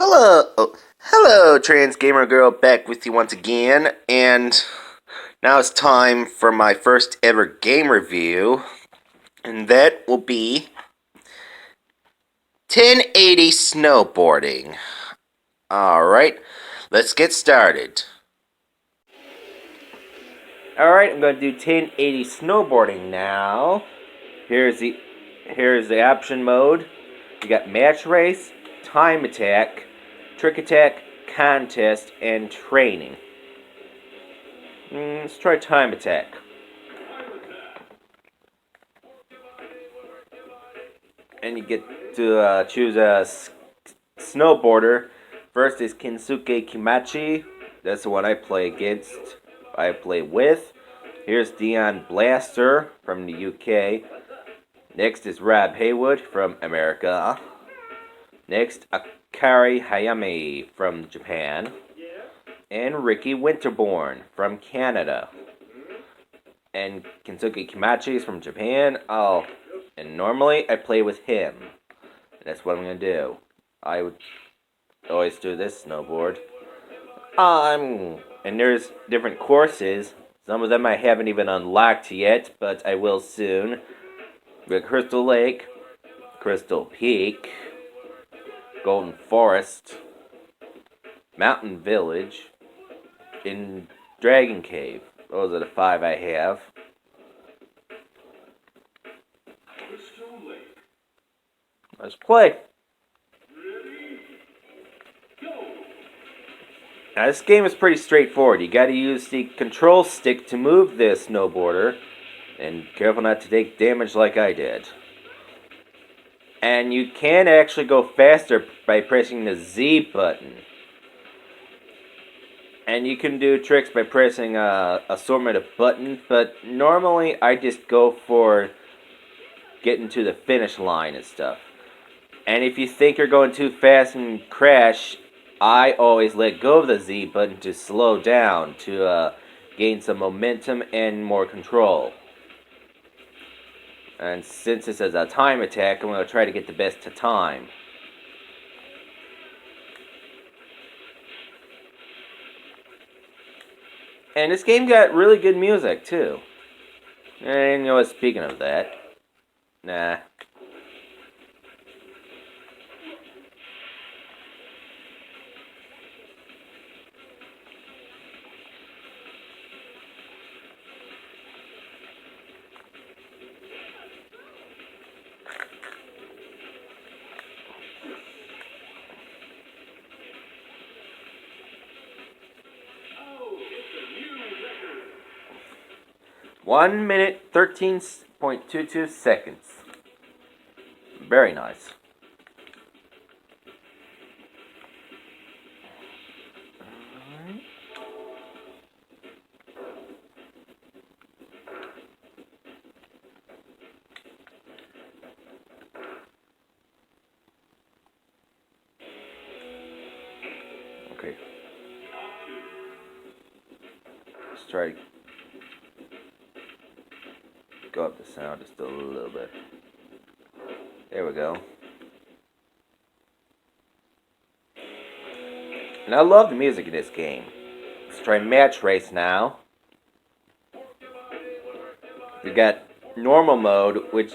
Hello, trans gamer girl, back with you once again, and now it's time for my first ever game review, and that will be 1080 snowboarding. Alright, let's get started. Alright, I'm going to do 1080 snowboarding now. Here's the option mode. You got match race, time attack, trick attack, contest, and training. Let's try time attack. And you get to choose a snowboarder. First is Kensuke Kimachi. That's the one I play against. I play with. Here's Dion Blaster from the UK. Next is Rob Haywood from America. Next, Akari Hayami from Japan. And Ricky Winterborn from Canada. And Kensuke Kimachi is from Japan. And normally I play with him. That's what I'm going to do. I would always do this snowboard. And there's different courses. Some of them I haven't even unlocked yet, but I will soon. We got Crystal Lake, Crystal Peak, Golden Forest, Mountain Village, and Dragon Cave. Those are the 5 I have. Let's play. Now this game is pretty straightforward. You gotta use the control stick to move this snowboarder. And careful not to take damage like I did. And you can actually go faster by pressing the Z button. And you can do tricks by pressing a assortment of buttons, but normally I just go for getting to the finish line and stuff. And if you think you're going too fast and crash, I always let go of the Z button to slow down, to gain some momentum and more control. And since this is a time attack, I'm going to try to get the best to time. And this game got really good music, too. And you know what, speaking of that, nah. One minute, 13.22 seconds. Very nice. Okay. Let's try to go up the sound just a little bit. There we go. And I love the music in this game. Let's try match race now. We got normal mode, which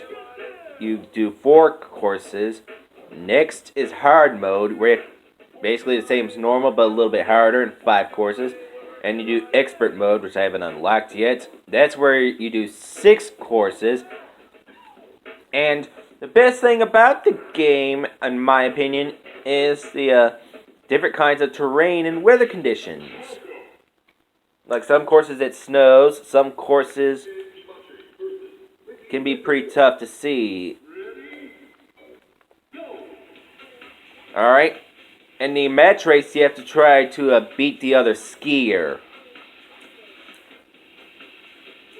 you do 4 courses. Next is hard mode, where it's basically the same as normal, but a little bit harder, in 5 courses. And you do expert mode, which I haven't unlocked yet. That's where you do 6 courses. And the best thing about the game, in my opinion, is the different kinds of terrain and weather conditions. Like some courses it snows, some courses can be pretty tough to see. Alright? In the match race, you have to try to beat the other skier.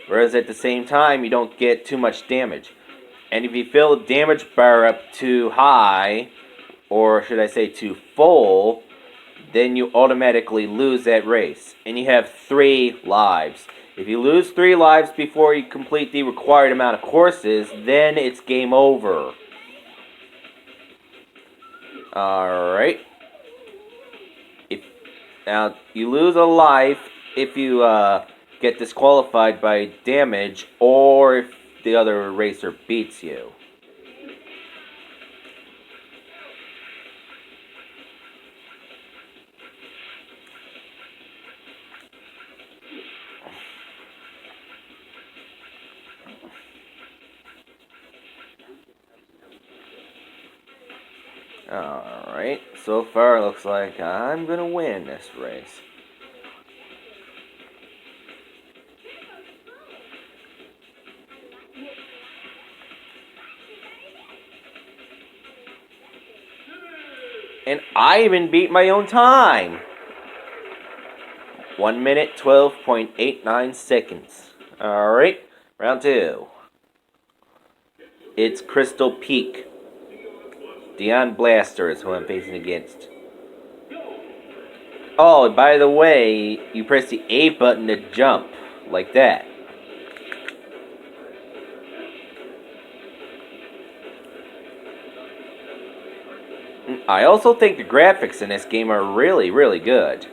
Whereas at the same time, you don't get too much damage. And if you fill the damage bar up too high, or should I say too full, then you automatically lose that race. And you have 3 lives. If you lose 3 lives before you complete the required amount of courses, then it's game over. Alright. Now, you lose a life if you get disqualified by damage or if the other racer beats you. Alright, so far it looks like I'm gonna win this race. And I even beat my own time! 1 minute 12.89 seconds. Alright, round 2. It's Crystal Peak. Dion Blaster is who I'm facing against. Oh, by the way, you press the A button to jump, like that. I also think the graphics in this game are really, really good.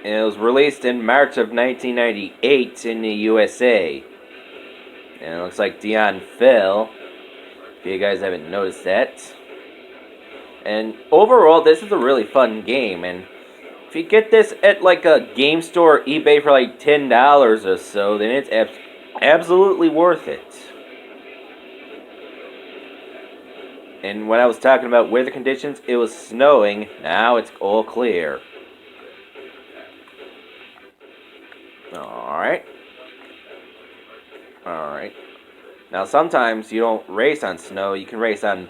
And it was released in March of 1998 in the USA. And it looks like Dion fell, if you guys haven't noticed that. And overall, this is a really fun game, and if you get this at like a game store or eBay for like $10 or so, then it's absolutely worth it. And when I was talking about weather conditions, it was snowing. Now it's all clear. Alright. Alright. Now sometimes you don't race on snow, you can race on...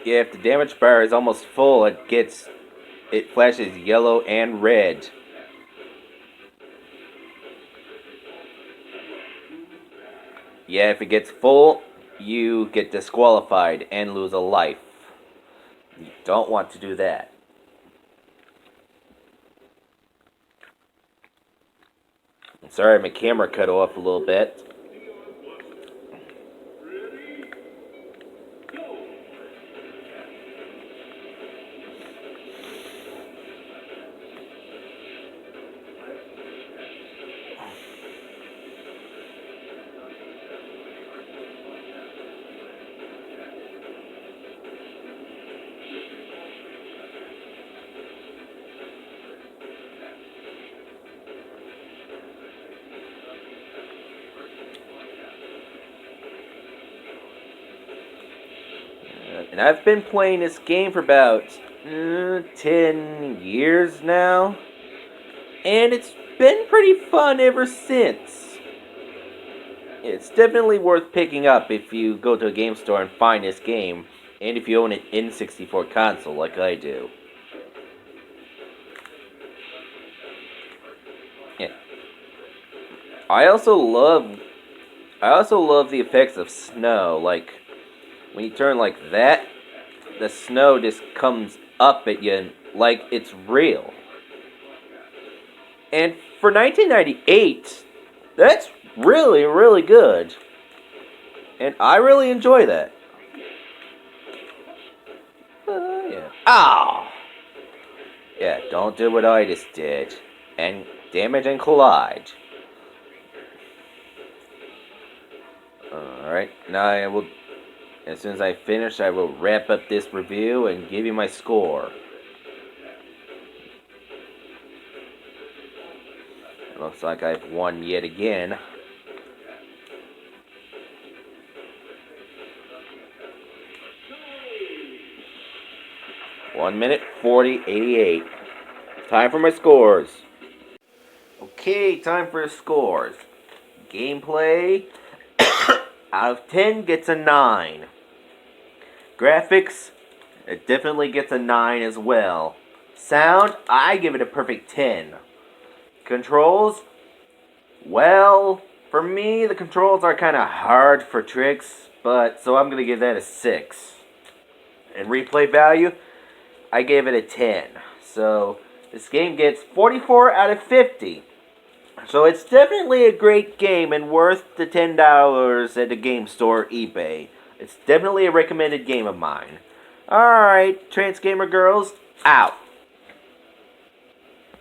Yeah, if the damage bar is almost full, it flashes yellow and red. Yeah, if it gets full, you get disqualified and lose a life. You don't want to do that. Sorry, my camera cut off a little bit. And I've been playing this game for about 10 years now. And it's been pretty fun ever since. It's definitely worth picking up if you go to a game store and find this game. And if you own an N64 console like I do. Yeah. I also love the effects of snow. Like, when you turn like that, the snow just comes up at you like it's real. And for 1998, that's really, really good. And I really enjoy that. Yeah. Ow! Yeah, don't do what I just did. And damage and collide. Alright, now I will... As soon as I finish, I will wrap up this review and give you my score. It looks like I've won yet again. One minute 40:88. Time for my scores. Okay, time for the scores. Gameplay out of 10 gets a 9. Graphics, it definitely gets a 9 as well. Sound, I give it a perfect 10. Controls, well, for me, the controls are kind of hard for tricks. But so I'm gonna give that a 6. And replay value, I gave it a 10. So this game gets 44 out of 50. So it's definitely a great game and worth the $10 at the game store eBay. It's definitely a recommended game of mine. Alright, Trans Gamer Girls, out.